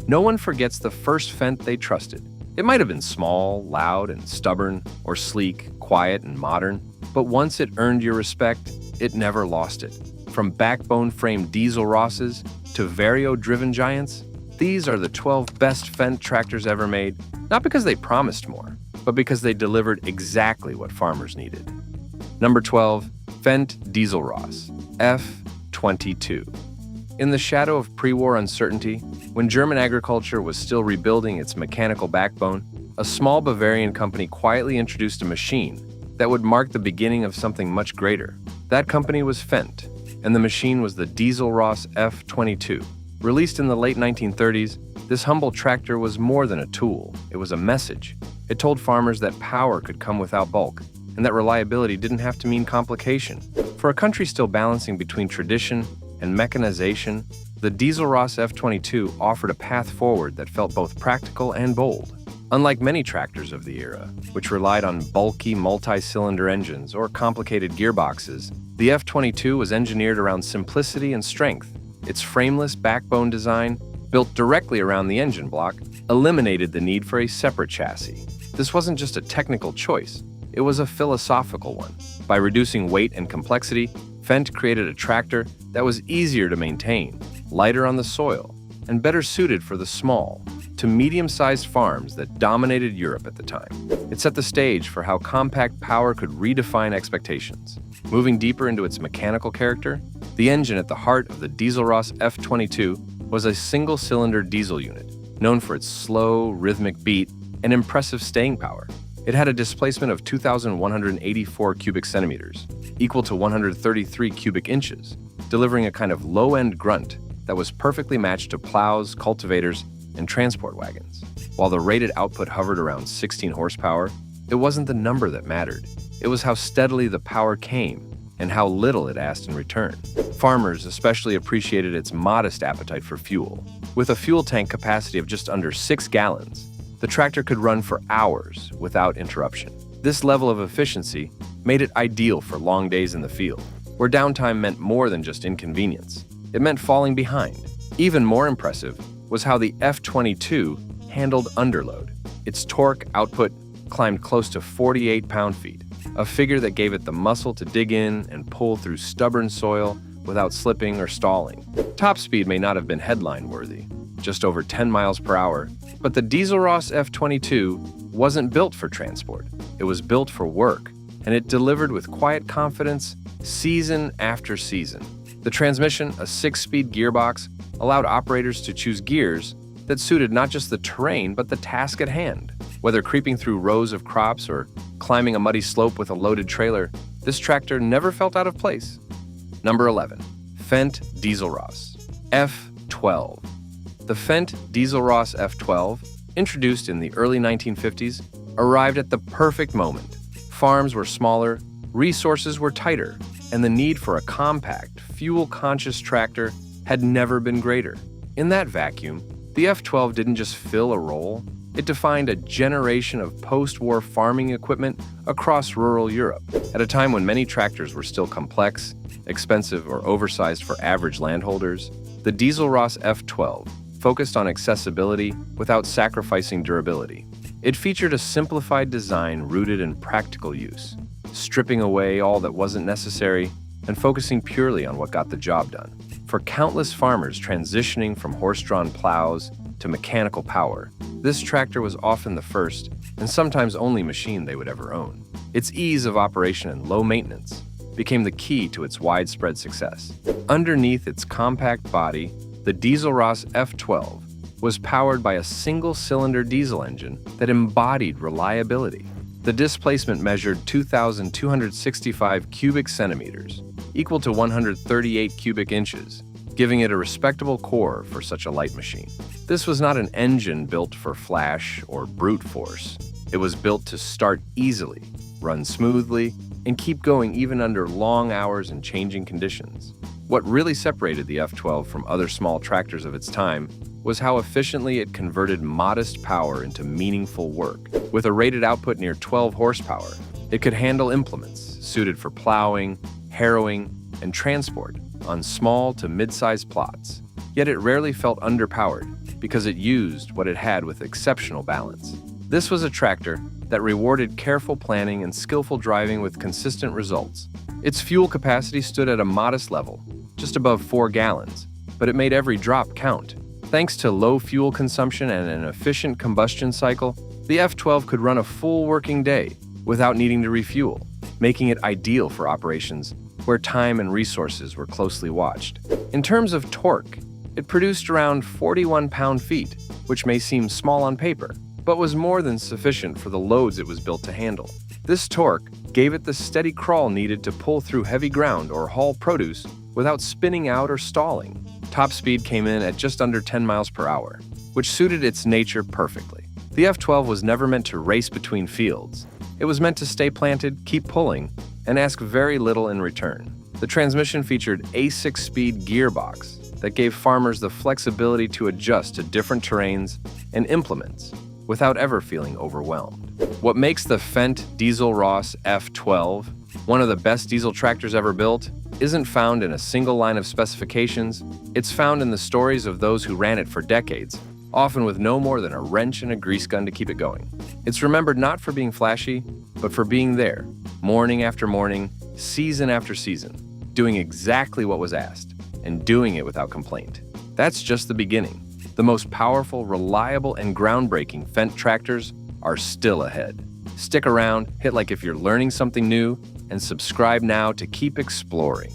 No one forgets the first Fendt they trusted. It might have been small, loud, and stubborn, or sleek, quiet, and modern, but once it earned your respect, it never lost it. From backbone-framed diesel Rosses to Vario-driven giants, these are the 12 best Fendt tractors ever made, not because they promised more, but because they delivered exactly what farmers needed. Number 12, Fendt Diesel Ross, F22. In the shadow of pre-war uncertainty, when German agriculture was still rebuilding its mechanical backbone, a small Bavarian company quietly introduced a machine that would mark the beginning of something much greater. That company was Fendt, and the machine was the Diesel Ross F22. Released in the late 1930s, this humble tractor was more than a tool. It was a message. It told farmers that power could come without bulk, and that reliability didn't have to mean complication. For a country still balancing between tradition and mechanization, the Diesel Ross F22 offered a path forward that felt both practical and bold. Unlike many tractors of the era, which relied on bulky multi-cylinder engines or complicated gearboxes, the F22 was engineered around simplicity and strength. Its frameless backbone design, built directly around the engine block, eliminated the need for a separate chassis. This wasn't just a technical choice, it was a philosophical one. By reducing weight and complexity, Fendt created a tractor that was easier to maintain, lighter on the soil, and better suited for the small to medium-sized farms that dominated Europe at the time. It set the stage for how compact power could redefine expectations. Moving deeper into its mechanical character, the engine at the heart of the Diesel Ross F22 was a single-cylinder diesel unit, known for its slow, rhythmic beat and impressive staying power. It had a displacement of 2,184 cubic centimeters, equal to 133 cubic inches, delivering a kind of low-end grunt that was perfectly matched to plows, cultivators, and transport wagons. While the rated output hovered around 16 horsepower, it wasn't the number that mattered. It was how steadily the power came and how little it asked in return. Farmers especially appreciated its modest appetite for fuel. With a fuel tank capacity of just under 6 gallons, the tractor could run for hours without interruption. This level of efficiency made it ideal for long days in the field, where downtime meant more than just inconvenience. It meant falling behind. Even more impressive was how the F22 handled underload. Its torque output climbed close to 48 pound-feet, a figure that gave it the muscle to dig in and pull through stubborn soil without slipping or stalling. Top speed may not have been headline-worthy, just over 10 miles per hour, but the Diesel Ross F22 wasn't built for transport. It was built for work, and it delivered with quiet confidence season after season. The transmission, a 6-speed gearbox, allowed operators to choose gears that suited not just the terrain but the task at hand. Whether creeping through rows of crops or climbing a muddy slope with a loaded trailer, this tractor never felt out of place. Number 11. Fendt Diesel Ross F12. The Fendt Diesel Ross F12, introduced in the early 1950s, arrived at the perfect moment. Farms were smaller, resources were tighter, and the need for a compact, fuel-conscious tractor had never been greater. In that vacuum, the F12 didn't just fill a role, it defined a generation of post-war farming equipment across rural Europe. At a time when many tractors were still complex, expensive, or oversized for average landholders, the Diesel Ross F12 focused on accessibility without sacrificing durability. It featured a simplified design rooted in practical use, stripping away all that wasn't necessary and focusing purely on what got the job done. For countless farmers transitioning from horse-drawn plows to mechanical power, this tractor was often the first and sometimes only machine they would ever own. Its ease of operation and low maintenance became the key to its widespread success. Underneath its compact body, the Diesel Ross F12 was powered by a single-cylinder diesel engine that embodied reliability. The displacement measured 2,265 cubic centimeters, equal to 138 cubic inches, giving it a respectable core for such a light machine. This was not an engine built for flash or brute force. It was built to start easily, run smoothly, and keep going even under long hours and changing conditions. What really separated the F12 from other small tractors of its time was how efficiently it converted modest power into meaningful work. With a rated output near 12 horsepower, it could handle implements suited for plowing, harrowing, and transport on small to mid-sized plots. Yet it rarely felt underpowered. because it used what it had with exceptional balance. This was a tractor that rewarded careful planning and skillful driving with consistent results. Its fuel capacity stood at a modest level, just above 4 gallons, but it made every drop count. Thanks to low fuel consumption and an efficient combustion cycle, the F12 could run a full working day without needing to refuel, making it ideal for operations where time and resources were closely watched. In terms of torque, it produced around 41 pound-feet, which may seem small on paper, but was more than sufficient for the loads it was built to handle. This torque gave it the steady crawl needed to pull through heavy ground or haul produce without spinning out or stalling. Top speed came in at just under 10 miles per hour, which suited its nature perfectly. The F12 was never meant to race between fields. It was meant to stay planted, keep pulling, and ask very little in return. The transmission featured a 6-speed gearbox that gave farmers the flexibility to adjust to different terrains and implements without ever feeling overwhelmed. What makes the Fendt Diesel Ross F12 one of the best diesel tractors ever built isn't found in a single line of specifications. It's found in the stories of those who ran it for decades, often with no more than a wrench and a grease gun to keep it going. It's remembered not for being flashy, but for being there, morning after morning, season after season, doing exactly what was asked, and doing it without complaint. That's just the beginning. The most powerful, reliable, and groundbreaking Fendt tractors are still ahead. Stick around, hit like if you're learning something new, and subscribe now to keep exploring.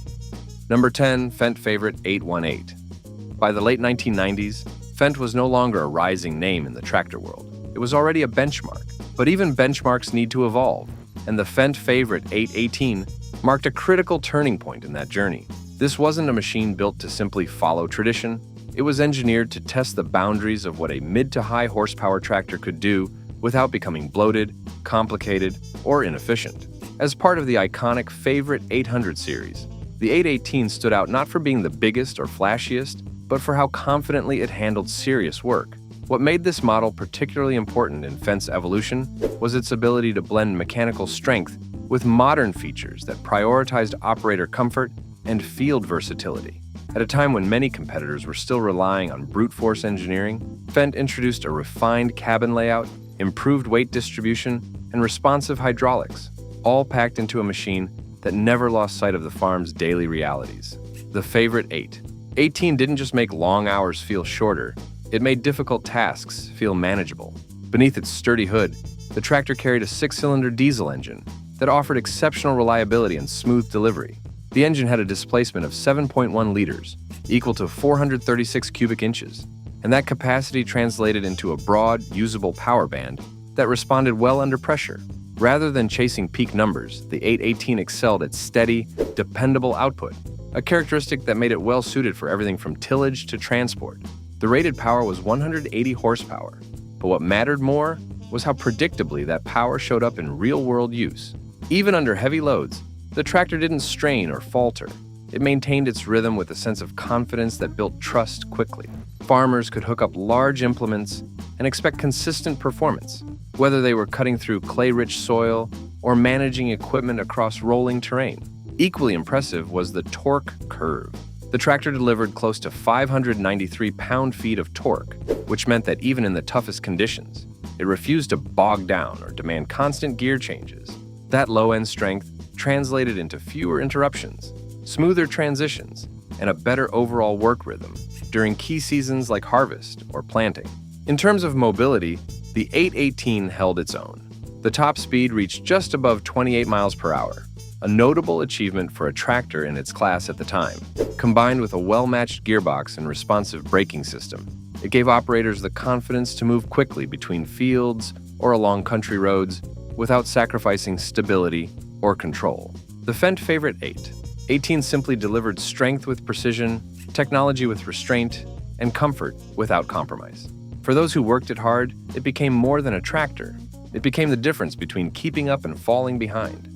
Number 10, Fendt favorite 818. By the late 1990s, Fendt was no longer a rising name in the tractor world. It was already a benchmark, but even benchmarks need to evolve, and the Fendt favorite 818 marked a critical turning point in that journey. This wasn't a machine built to simply follow tradition. It was engineered to test the boundaries of what a mid to high horsepower tractor could do without becoming bloated, complicated, or inefficient. As part of the iconic Favorite 800 series, the 818 stood out not for being the biggest or flashiest, but for how confidently it handled serious work. What made this model particularly important in Fendt's evolution was its ability to blend mechanical strength with modern features that prioritized operator comfort and field versatility. At a time when many competitors were still relying on brute force engineering, Fendt introduced a refined cabin layout, improved weight distribution, and responsive hydraulics, all packed into a machine that never lost sight of the farm's daily realities. The Favorite 818 didn't just make long hours feel shorter, it made difficult tasks feel manageable. Beneath its sturdy hood, the tractor carried a 6-cylinder diesel engine that offered exceptional reliability and smooth delivery. The engine had a displacement of 7.1 liters, equal to 436 cubic inches, and that capacity translated into a broad, usable power band that responded well under pressure. Rather than chasing peak numbers, the 818 excelled at steady, dependable output, a characteristic that made it well suited for everything from tillage to transport. The rated power was 180 horsepower, but what mattered more was how predictably that power showed up in real-world use. Even under heavy loads, the tractor didn't strain or falter. It maintained its rhythm with a sense of confidence that built trust quickly. Farmers could hook up large implements and expect consistent performance, whether they were cutting through clay-rich soil or managing equipment across rolling terrain. Equally impressive was the torque curve. The tractor delivered close to 593 pound-feet of torque, which meant that even in the toughest conditions, it refused to bog down or demand constant gear changes. That low-end strength translated into fewer interruptions, smoother transitions, and a better overall work rhythm during key seasons like harvest or planting. In terms of mobility, the 818 held its own. The top speed reached just above 28 miles per hour, a notable achievement for a tractor in its class at the time. Combined with a well-matched gearbox and responsive braking system, it gave operators the confidence to move quickly between fields or along country roads without sacrificing stability or control. The Fendt Favorite 818 simply delivered strength with precision, technology with restraint, and comfort without compromise. For those who worked it hard, it became more than a tractor. It became the difference between keeping up and falling behind.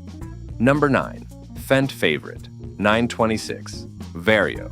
Number 9. Fendt Favorite 926 Vario.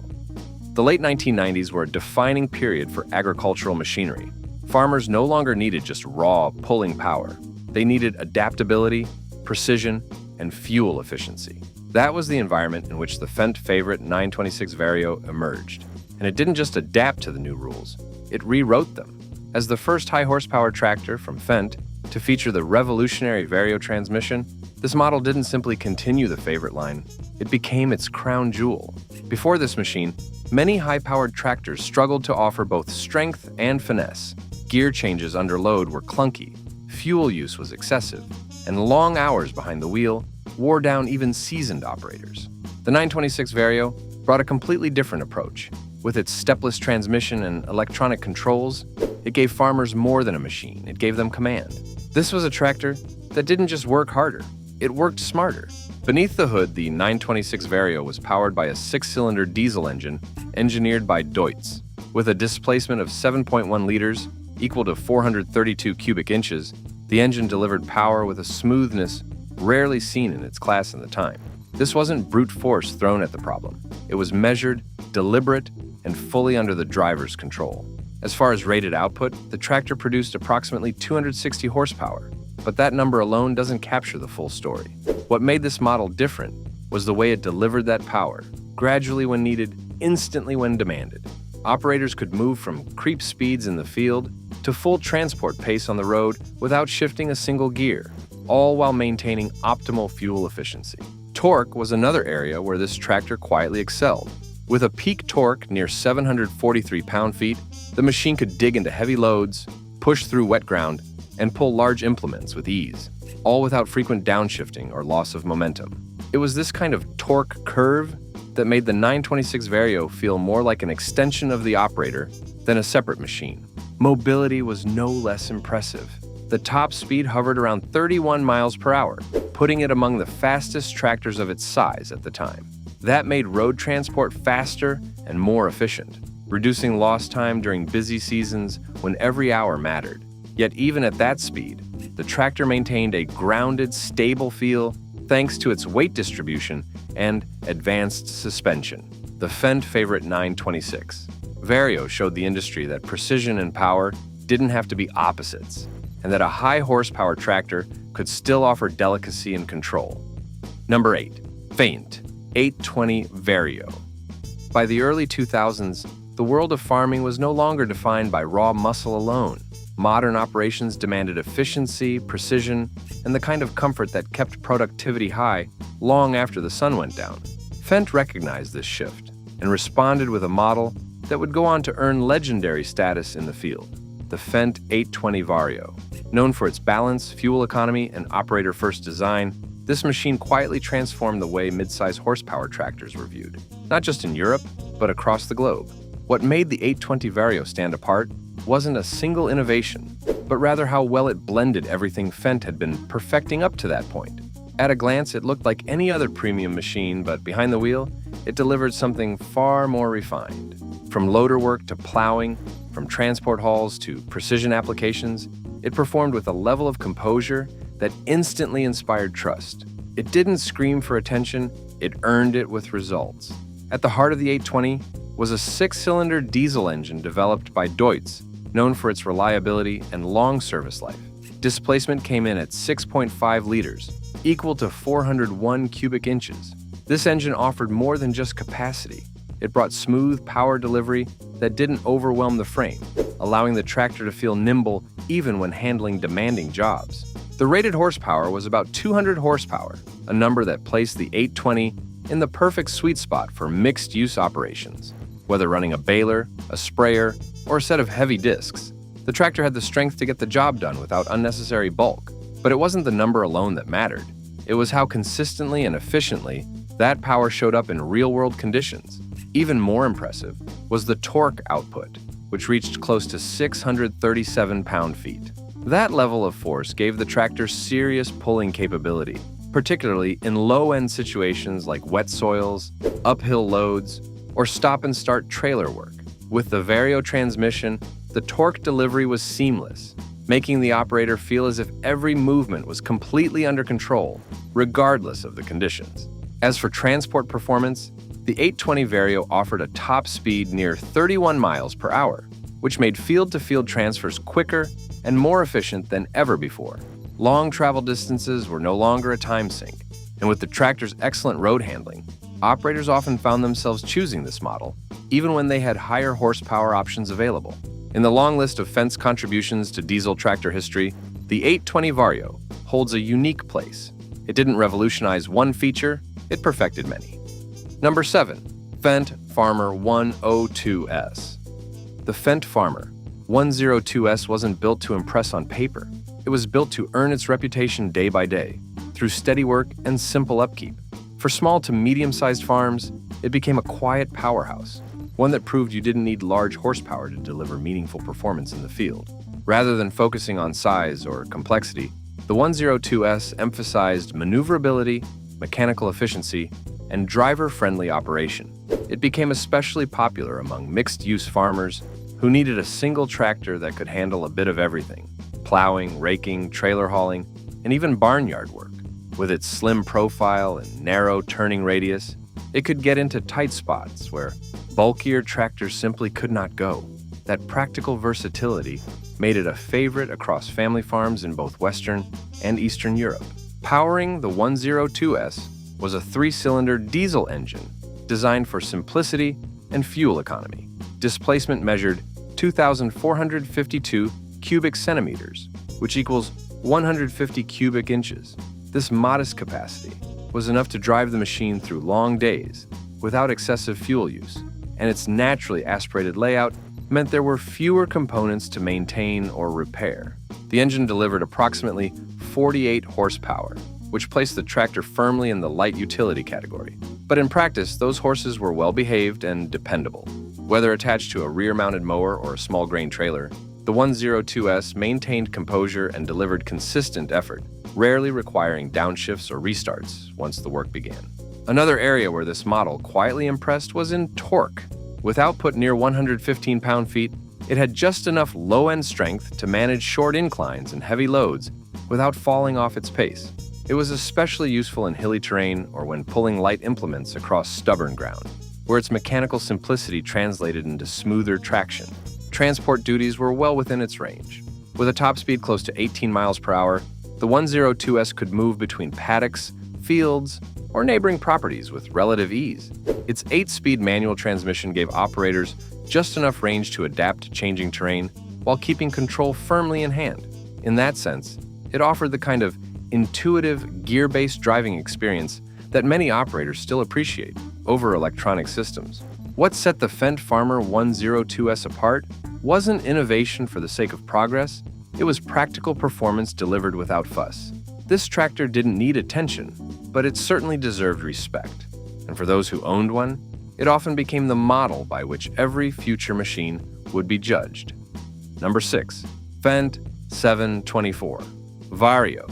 The late 1990s were a defining period for agricultural machinery. Farmers no longer needed just raw, pulling power. They needed adaptability, precision, and fuel efficiency. That was the environment in which the Fendt Favorite 926 Vario emerged. And it didn't just adapt to the new rules, it rewrote them. As the first high-horsepower tractor from Fendt to feature the revolutionary Vario transmission, this model didn't simply continue the favorite line, it became its crown jewel. Before this machine, many high-powered tractors struggled to offer both strength and finesse. Gear changes under load were clunky, fuel use was excessive, and long hours behind the wheel wore down even seasoned operators. The 926 Vario brought a completely different approach. With its stepless transmission and electronic controls, it gave farmers more than a machine, it gave them command. This was a tractor that didn't just work harder, it worked smarter. Beneath the hood, the 926 Vario was powered by a 6-cylinder diesel engine engineered by Deutz. With a displacement of 7.1 liters, equal to 432 cubic inches, the engine delivered power with a smoothness rarely seen in its class in the time. This wasn't brute force thrown at the problem. It was measured, deliberate, and fully under the driver's control. As far as rated output, the tractor produced approximately 260 horsepower, but that number alone doesn't capture the full story. What made this model different was the way it delivered that power, gradually when needed, instantly when demanded. Operators could move from creep speeds in the field to full transport pace on the road without shifting a single gear, all while maintaining optimal fuel efficiency. Torque was another area where this tractor quietly excelled. With a peak torque near 743 pound-feet, the machine could dig into heavy loads, push through wet ground, and pull large implements with ease, all without frequent downshifting or loss of momentum. It was this kind of torque curve that made the 926 Vario feel more like an extension of the operator than a separate machine. Mobility was no less impressive. The top speed hovered around 31 miles per hour, putting it among the fastest tractors of its size at the time. That made road transport faster and more efficient, reducing lost time during busy seasons when every hour mattered. Yet even at that speed, the tractor maintained a grounded, stable feel thanks to its weight distribution and advanced suspension. The Fendt favorite 926 Vario showed the industry that precision and power didn't have to be opposites, and that a high-horsepower tractor could still offer delicacy and control. Number 8. Fendt 820 Vario. By the early 2000s, the world of farming was no longer defined by raw muscle alone. Modern operations demanded efficiency, precision, and the kind of comfort that kept productivity high long after the sun went down. Fendt recognized this shift and responded with a model that would go on to earn legendary status in the field, the Fendt 820 Vario. Known for its balance, fuel economy, and operator-first design, this machine quietly transformed the way mid-size horsepower tractors were viewed, not just in Europe, but across the globe. What made the 820 Vario stand apart wasn't a single innovation, but rather how well it blended everything Fendt had been perfecting up to that point. At a glance, it looked like any other premium machine, but behind the wheel, it delivered something far more refined. From loader work to plowing, from transport hauls to precision applications, it performed with a level of composure that instantly inspired trust. It didn't scream for attention, it earned it with results. At the heart of the 820 was a 6-cylinder diesel engine developed by Deutz, known for its reliability and long service life. Displacement came in at 6.5 liters, equal to 401 cubic inches. This engine offered more than just capacity. It brought smooth power delivery that didn't overwhelm the frame, allowing the tractor to feel nimble even when handling demanding jobs. The rated horsepower was about 200 horsepower, a number that placed the 820 in the perfect sweet spot for mixed-use operations. Whether running a baler, a sprayer, or a set of heavy discs, the tractor had the strength to get the job done without unnecessary bulk. But it wasn't the number alone that mattered. It was how consistently and efficiently that power showed up in real-world conditions. Even more impressive was the torque output, which reached close to 637 pound-feet. That level of force gave the tractor serious pulling capability, particularly in low-end situations like wet soils, uphill loads, or stop-and-start trailer work. With the Vario transmission, the torque delivery was seamless, making the operator feel as if every movement was completely under control, regardless of the conditions. As for transport performance, the 820 Vario offered a top speed near 31 miles per hour, which made field-to-field transfers quicker and more efficient than ever before. Long travel distances were no longer a time sink, and with the tractor's excellent road handling, operators often found themselves choosing this model, even when they had higher horsepower options available. In the long list of Fendt's contributions to diesel tractor history, the 820 Vario holds a unique place. It didn't revolutionize one feature, it perfected many. Number 7. Fendt Farmer 102S. The Fendt Farmer 102S wasn't built to impress on paper. It was built to earn its reputation day by day, through steady work and simple upkeep. For small to medium-sized farms, it became a quiet powerhouse, one that proved you didn't need large horsepower to deliver meaningful performance in the field. Rather than focusing on size or complexity, the 102S emphasized maneuverability, mechanical efficiency, and driver-friendly operation. It became especially popular among mixed-use farmers who needed a single tractor that could handle a bit of everything: plowing, raking, trailer hauling, and even barnyard work. With its slim profile and narrow turning radius, it could get into tight spots where bulkier tractors simply could not go. That practical versatility made it a favorite across family farms in both Western and Eastern Europe. Powering the 102S was a 3-cylinder diesel engine designed for simplicity and fuel economy. Displacement measured 2,452 cubic centimeters, which equals 150 cubic inches. This modest capacity was enough to drive the machine through long days without excessive fuel use, and its naturally aspirated layout meant there were fewer components to maintain or repair. The engine delivered approximately 48 horsepower, which placed the tractor firmly in the light utility category. But in practice, those horses were well-behaved and dependable. Whether attached to a rear-mounted mower or a small grain trailer, the 102S maintained composure and delivered consistent effort, rarely requiring downshifts or restarts once the work began. Another area where this model quietly impressed was in torque. With output near 115 pound-feet, it had just enough low-end strength to manage short inclines and heavy loads without falling off its pace. It was especially useful in hilly terrain or when pulling light implements across stubborn ground, where its mechanical simplicity translated into smoother traction. Transport duties were well within its range. With a top speed close to 18 miles per hour, the 102S could move between paddocks, fields, or neighboring properties with relative ease. Its 8-speed manual transmission gave operators just enough range to adapt to changing terrain while keeping control firmly in hand. In that sense, it offered the kind of intuitive, gear-based driving experience that many operators still appreciate over electronic systems. What set the Fendt Farmer 102S apart wasn't innovation for the sake of progress, it was practical performance delivered without fuss. This tractor didn't need attention, but it certainly deserved respect. And for those who owned one, it often became the model by which every future machine would be judged. Number 6. Fendt 724 Vario.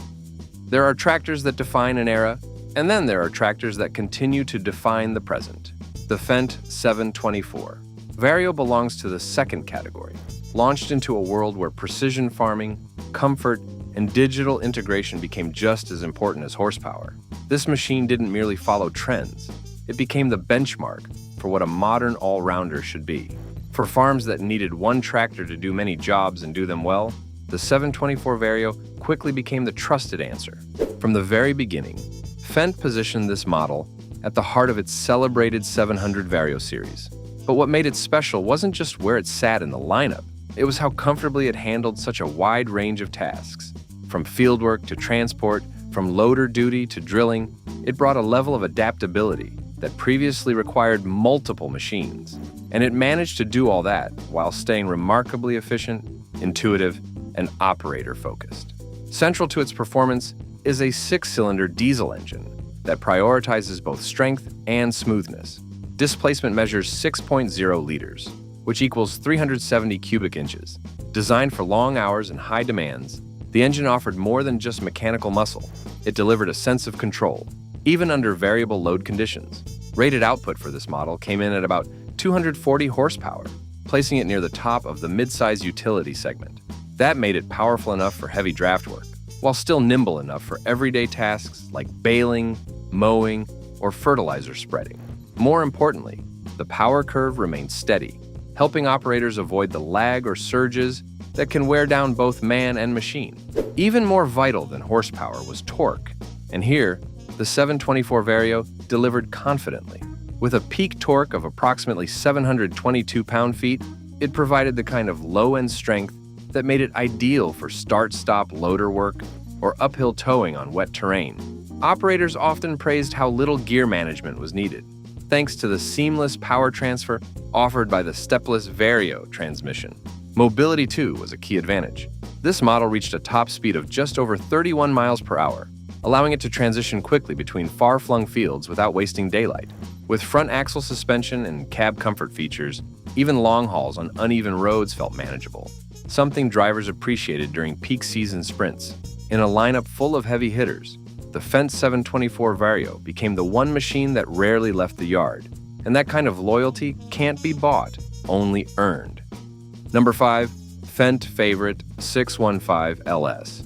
There are tractors that define an era, and then there are tractors that continue to define the present. The Fendt 724 Vario belongs to the second category, launched into a world where precision farming, comfort, and digital integration became just as important as horsepower. This machine didn't merely follow trends, it became the benchmark for what a modern all-rounder should be. For farms that needed one tractor to do many jobs and do them well, the 724 Vario quickly became the trusted answer. From the very beginning, Fendt positioned this model at the heart of its celebrated 700 Vario series. But what made it special wasn't just where it sat in the lineup, it was how comfortably it handled such a wide range of tasks. From fieldwork to transport, from loader duty to drilling, it brought a level of adaptability that previously required multiple machines. And it managed to do all that while staying remarkably efficient, intuitive, and operator-focused. Central to its performance is a 6-cylinder diesel engine that prioritizes both strength and smoothness. Displacement measures 6.0 liters, which equals 370 cubic inches. Designed for long hours and high demands, the engine offered more than just mechanical muscle. It delivered a sense of control, even under variable load conditions. Rated output for this model came in at about 240 horsepower, placing it near the top of the mid-size utility segment. That made it powerful enough for heavy draft work, while still nimble enough for everyday tasks like baling, mowing, or fertilizer spreading. More importantly, the power curve remained steady, helping operators avoid the lag or surges that can wear down both man and machine. Even more vital than horsepower was torque, and here, the 724 Vario delivered confidently. With a peak torque of approximately 722 pound-feet, It provided the kind of low-end strength that made it ideal for start-stop loader work or uphill towing on wet terrain. Operators often praised how little gear management was needed, thanks to the seamless power transfer offered by the stepless Vario transmission. Mobility, too, was a key advantage. This model reached a top speed of just over 31 miles per hour, allowing it to transition quickly between far-flung fields without wasting daylight. With front axle suspension and cab comfort features, even long hauls on uneven roads felt manageable, something drivers appreciated during peak season sprints. In a lineup full of heavy hitters, the Fendt 724 Vario became the one machine that rarely left the yard, and that kind of loyalty can't be bought, only earned. Number 5. Fendt Favorite 615 LS.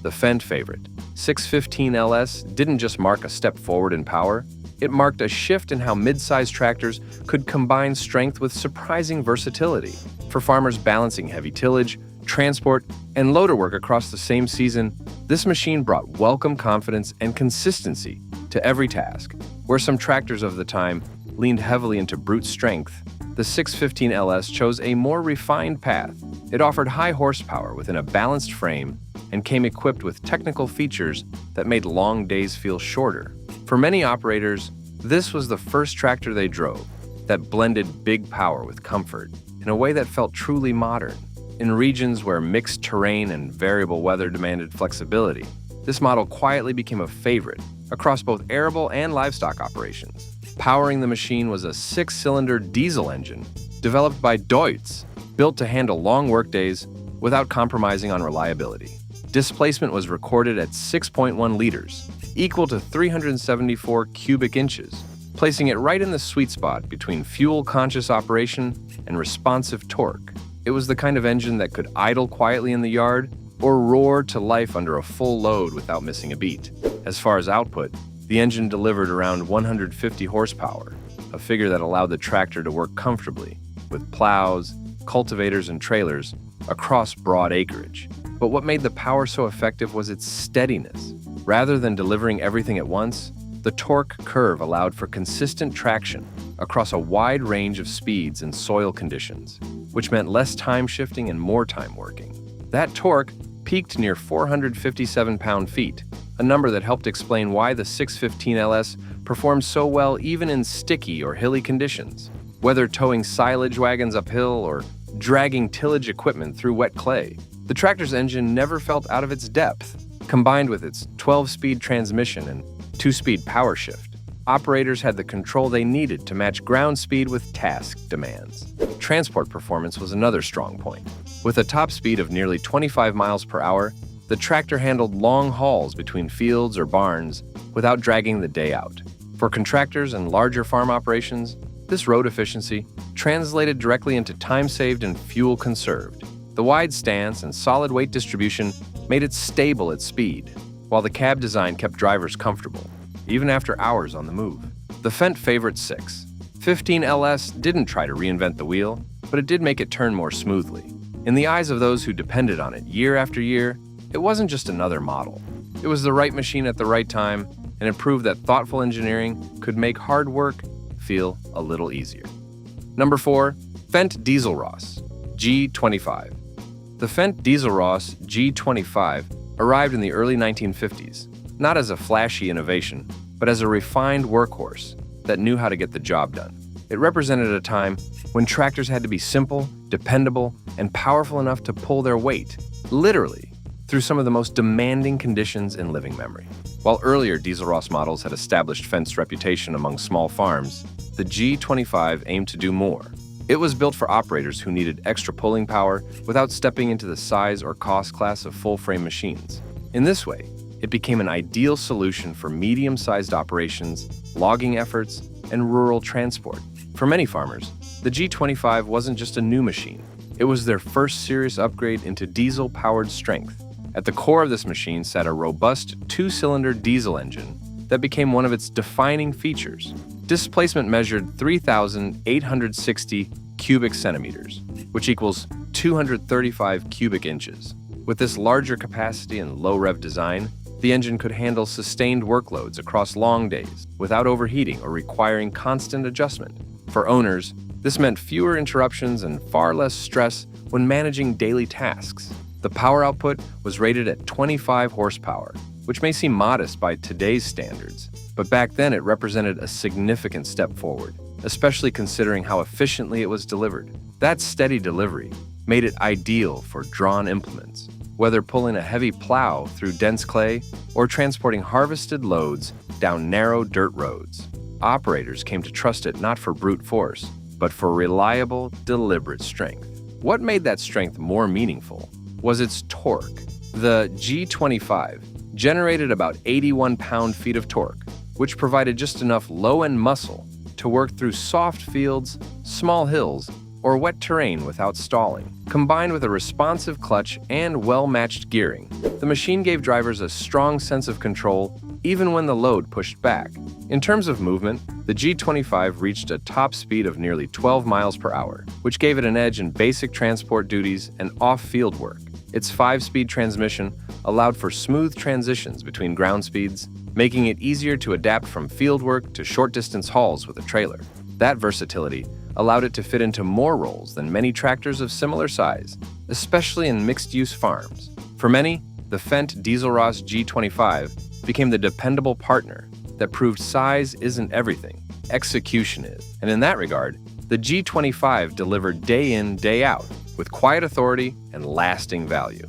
The Fendt Favorite 615 LS didn't just mark a step forward in power, it marked a shift in how mid-size tractors could combine strength with surprising versatility. For farmers balancing heavy tillage, transport, and loader work across the same season, this machine brought welcome confidence and consistency to every task. Where some tractors of the time leaned heavily into brute strength, the 615 LS chose a more refined path. It offered high horsepower within a balanced frame and came equipped with technical features that made long days feel shorter. For many operators, this was the first tractor they drove that blended big power with comfort in a way that felt truly modern. In regions where mixed terrain and variable weather demanded flexibility, this model quietly became a favorite across both arable and livestock operations. Powering the machine was a 6-cylinder diesel engine developed by Deutz, built to handle long workdays without compromising on reliability. Displacement was recorded at 6.1 liters, equal to 374 cubic inches, placing it right in the sweet spot between fuel-conscious operation and responsive torque. It was the kind of engine that could idle quietly in the yard or roar to life under a full load without missing a beat. As far as output, the engine delivered around 150 horsepower, a figure that allowed the tractor to work comfortably with plows, cultivators, and trailers across broad acreage. But what made the power so effective was its steadiness. Rather than delivering everything at once, the torque curve allowed for consistent traction across a wide range of speeds and soil conditions, which meant less time shifting and more time working. That torque peaked near 457 pound-feet, a number that helped explain why the 615 LS performed so well even in sticky or hilly conditions. Whether towing silage wagons uphill or dragging tillage equipment through wet clay, the tractor's engine never felt out of its depth. Combined with its 12-speed transmission and 2-speed power shift, operators had the control they needed to match ground speed with task demands. Transport performance was another strong point. With a top speed of nearly 25 miles per hour, the tractor handled long hauls between fields or barns without dragging the day out. For contractors and larger farm operations, this road efficiency translated directly into time saved and fuel conserved. The wide stance and solid weight distribution made it stable at speed, while the cab design kept drivers comfortable, even after hours on the move. The Fendt Favorite 615 LS didn't try to reinvent the wheel, but it did make it turn more smoothly. In the eyes of those who depended on it year after year, it wasn't just another model. It was the right machine at the right time, and it proved that thoughtful engineering could make hard work feel a little easier. Number 4. Fendt Diesel Ross G25. The Fendt Diesel Ross G25 arrived in the early 1950s, not as a flashy innovation, but as a refined workhorse that knew how to get the job done. It represented a time when tractors had to be simple, dependable, and powerful enough to pull their weight, literally, through some of the most demanding conditions in living memory. While earlier Diesel Ross models had established Fendt's reputation among small farms, the G25 aimed to do more. It was built for operators who needed extra pulling power without stepping into the size or cost class of full-frame machines. In this way, it became an ideal solution for medium-sized operations, logging efforts, and rural transport. For many farmers, the G25 wasn't just a new machine. It was their first serious upgrade into diesel-powered strength. At the core of this machine sat a robust 2-cylinder diesel engine that became one of its defining features. Displacement measured 3,860 cubic centimeters, which equals 235 cubic inches. With this larger capacity and low-rev design, the engine could handle sustained workloads across long days without overheating or requiring constant adjustment. For owners, This meant fewer interruptions and far less stress when managing daily tasks. The power output was rated at 25 horsepower, which may seem modest by today's standards, but back then it represented a significant step forward, especially considering how efficiently it was delivered. That steady delivery made it ideal for drawn implements, whether pulling a heavy plow through dense clay or transporting harvested loads down narrow dirt roads. Operators came to trust it not for brute force, but for reliable, deliberate strength. What made that strength more meaningful was its torque. The G25 generated about 81 pound-feet of torque, which provided just enough low-end muscle to work through soft fields, small hills, or wet terrain without stalling. Combined with a responsive clutch and well-matched gearing, the machine gave drivers a strong sense of control even when the load pushed back. In terms of movement, the G25 reached a top speed of nearly 12 miles per hour, which gave it an edge in basic transport duties and off-field work. Its 5-speed transmission allowed for smooth transitions between ground speeds, making it easier to adapt from field work to short-distance hauls with a trailer. That versatility allowed it to fit into more roles than many tractors of similar size, especially in mixed-use farms. For many, the Fendt Dieselross G25 became the dependable partner that proved size isn't everything, execution is. And in that regard, the G25 delivered day in, day out, with quiet authority and lasting value.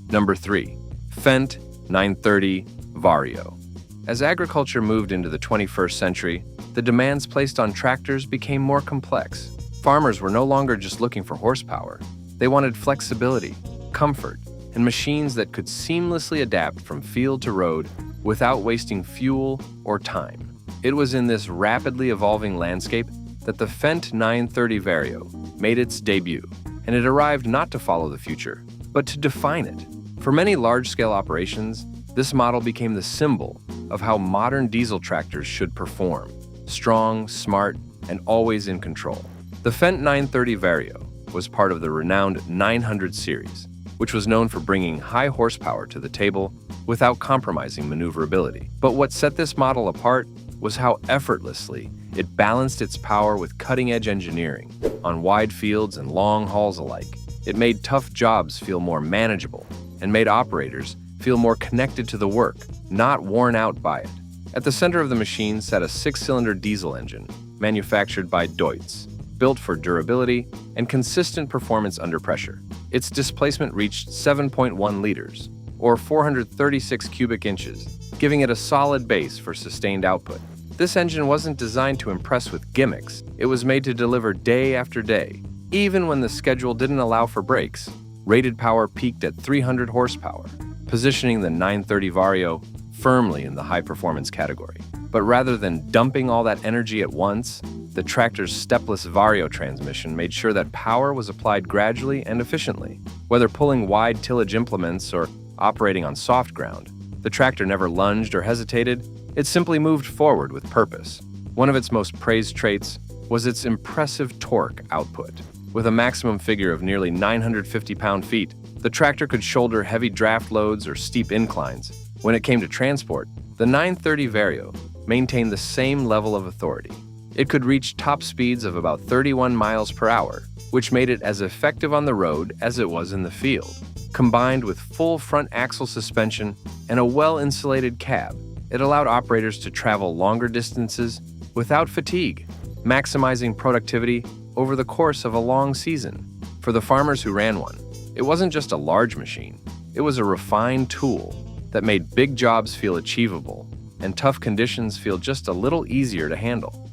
Number 3. Fendt 930 Vario. As agriculture moved into the 21st century, the demands placed on tractors became more complex. Farmers were no longer just looking for horsepower. They wanted flexibility, comfort, and machines that could seamlessly adapt from field to road without wasting fuel or time. It was in this rapidly evolving landscape that the Fendt 930 Vario made its debut, and it arrived not to follow the future, but to define it. For many large-scale operations, this model became the symbol of how modern diesel tractors should perform: strong, smart, and always in control. The Fendt 930 Vario was part of the renowned 900 series, which was known for bringing high horsepower to the table without compromising maneuverability. But what set this model apart was how effortlessly it balanced its power with cutting-edge engineering on wide fields and long hauls alike. It made tough jobs feel more manageable and made operators feel more connected to the work, not worn out by it. At the center of the machine sat a 6-cylinder diesel engine manufactured by Deutz, built for durability and consistent performance under pressure. Its displacement reached 7.1 liters, or 436 cubic inches, giving it a solid base for sustained output. This engine wasn't designed to impress with gimmicks. It was made to deliver day after day, even when the schedule didn't allow for breaks. Rated power peaked at 300 horsepower, positioning the 930 Vario firmly in the high-performance category. But rather than dumping all that energy at once, the tractor's stepless Vario transmission made sure that power was applied gradually and efficiently. Whether pulling wide tillage implements or operating on soft ground, the tractor never lunged or hesitated. It simply moved forward with purpose. One of its most praised traits was its impressive torque output. With a maximum figure of nearly 950 pound-feet, the tractor could shoulder heavy draft loads or steep inclines. When it came to transport, the 930 Vario maintained the same level of authority. It could reach top speeds of about 31 miles per hour, which made it as effective on the road as it was in the field. Combined with full front axle suspension and a well-insulated cab, it allowed operators to travel longer distances without fatigue, maximizing productivity over the course of a long season. For the farmers who ran one, it wasn't just a large machine, it was a refined tool that made big jobs feel achievable and tough conditions feel just a little easier to handle.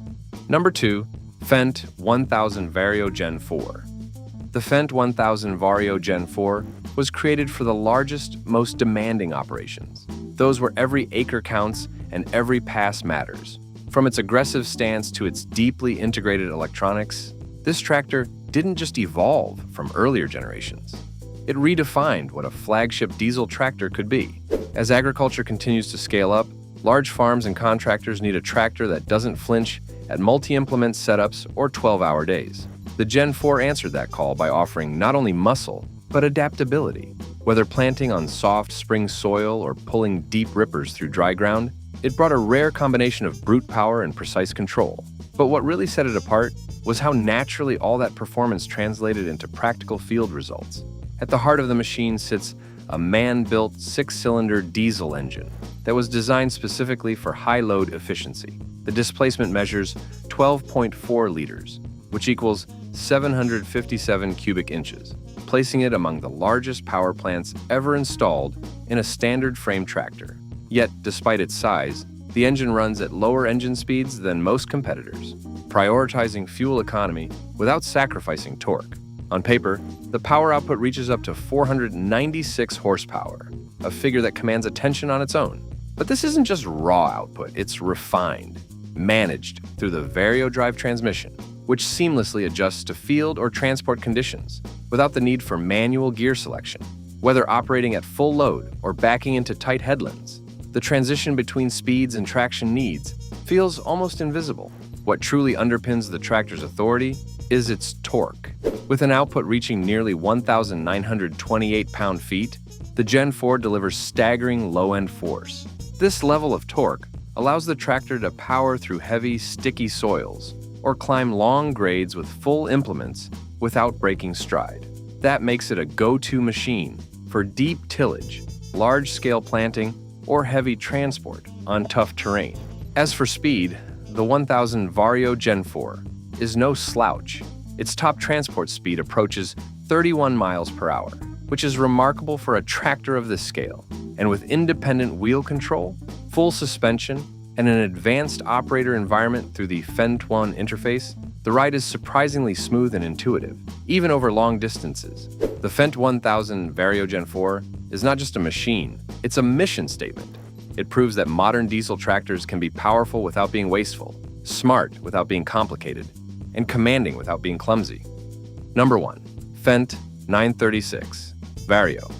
Number 2. Fendt 1000 Vario Gen 4. The Fendt 1000 Vario Gen 4 was created for the largest, most demanding operations, those where every acre counts and every pass matters. From its aggressive stance to its deeply integrated electronics, this tractor didn't just evolve from earlier generations. It redefined what a flagship diesel tractor could be. As agriculture continues to scale up, large farms and contractors need a tractor that doesn't flinch at multi-implement setups or 12-hour days. The Gen 4 answered that call by offering not only muscle, but adaptability. Whether planting on soft spring soil or pulling deep rippers through dry ground, It brought a rare combination of brute power and precise control. But what really set it apart was how naturally all that performance translated into practical field results. At the heart of the machine sits a man-built 6-cylinder diesel engine that was designed specifically for high-load efficiency. The displacement measures 12.4 liters, which equals 757 cubic inches, placing it among the largest power plants ever installed in a standard frame tractor. Yet, despite its size, the engine runs at lower engine speeds than most competitors, prioritizing fuel economy without sacrificing torque. On paper, the power output reaches up to 496 horsepower, a figure that commands attention on its own. But this isn't just raw output, it's refined, managed through the Vario drive transmission, which seamlessly adjusts to field or transport conditions without the need for manual gear selection. Whether operating at full load or backing into tight headlands, the transition between speeds and traction needs feels almost invisible. What truly underpins the tractor's authority is its torque. With an output reaching nearly 1,928 pound-feet, the Gen 4 delivers staggering low-end force. This level of torque allows the tractor to power through heavy, sticky soils or climb long grades with full implements without breaking stride. That makes it a go-to machine for deep tillage, large-scale planting, or heavy transport on tough terrain. As for speed, the 1000 Vario Gen 4 is no slouch. Its top transport speed approaches 31 miles per hour, which is remarkable for a tractor of this scale. And with independent wheel control, full suspension, and an advanced operator environment through the Fendt interface, the ride is surprisingly smooth and intuitive, even over long distances. The Fendt 1000 Vario Gen 4 is not just a machine, it's a mission statement. It proves that modern diesel tractors can be powerful without being wasteful, smart without being complicated, and commanding without being clumsy. Number 1. Fendt 936 Vario.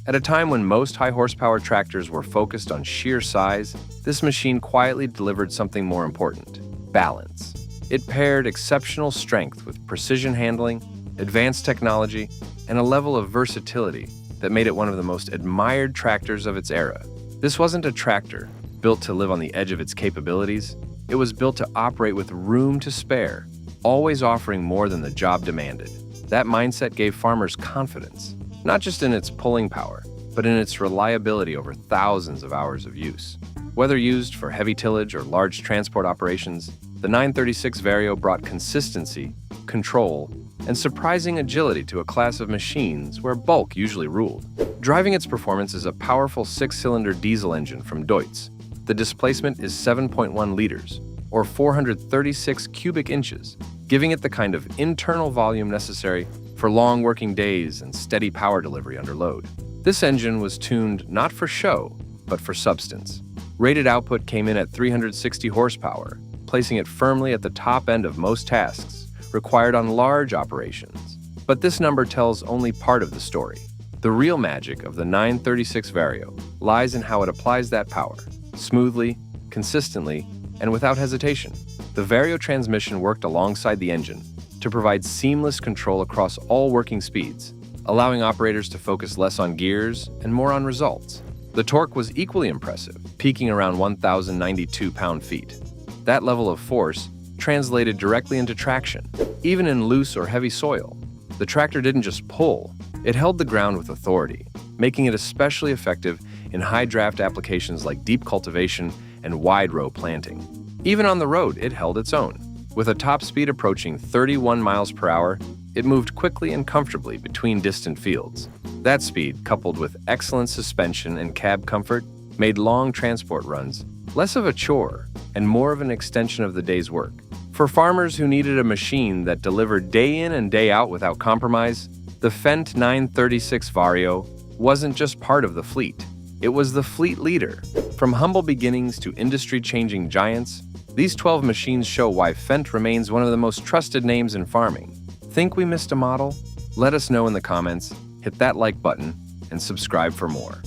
At a time when most high-horsepower tractors were focused on sheer size, this machine quietly delivered something more important: balance. It paired exceptional strength with precision handling, advanced technology, and a level of versatility that made it one of the most admired tractors of its era. This wasn't a tractor built to live on the edge of its capabilities. It was built to operate with room to spare, always offering more than the job demanded. That mindset gave farmers confidence, not just in its pulling power, but in its reliability over thousands of hours of use. Whether used for heavy tillage or large transport operations, the 936 Vario brought consistency, control, and surprising agility to a class of machines where bulk usually ruled. Driving its performance is a powerful 6-cylinder diesel engine from Deutz. The displacement is 7.1 liters, or 436 cubic inches, giving it the kind of internal volume necessary for long working days and steady power delivery under load. This engine was tuned not for show, but for substance. Rated output came in at 360 horsepower, placing it firmly at the top end of most tasks required on large operations. But this number tells only part of the story. The real magic of the 936 Vario lies in how it applies that power, smoothly, consistently, and without hesitation. The Vario transmission worked alongside the engine to provide seamless control across all working speeds, allowing operators to focus less on gears and more on results. The torque was equally impressive, peaking around 1,092 pound-feet. That level of force translated directly into traction, even in loose or heavy soil. The tractor didn't just pull, it held the ground with authority, making it especially effective in high-draft applications like deep cultivation and wide-row planting. Even on the road, it held its own. With a top speed approaching 31 miles per hour, it moved quickly and comfortably between distant fields. That speed, coupled with excellent suspension and cab comfort, made long transport runs less of a chore and more of an extension of the day's work. For farmers who needed a machine that delivered day in and day out without compromise, the Fendt 936 Vario wasn't just part of the fleet. It was the fleet leader. From humble beginnings to industry-changing giants, these 12 machines show why Fendt remains one of the most trusted names in farming. Think we missed a model? Let us know in the comments, hit that like button, and subscribe for more.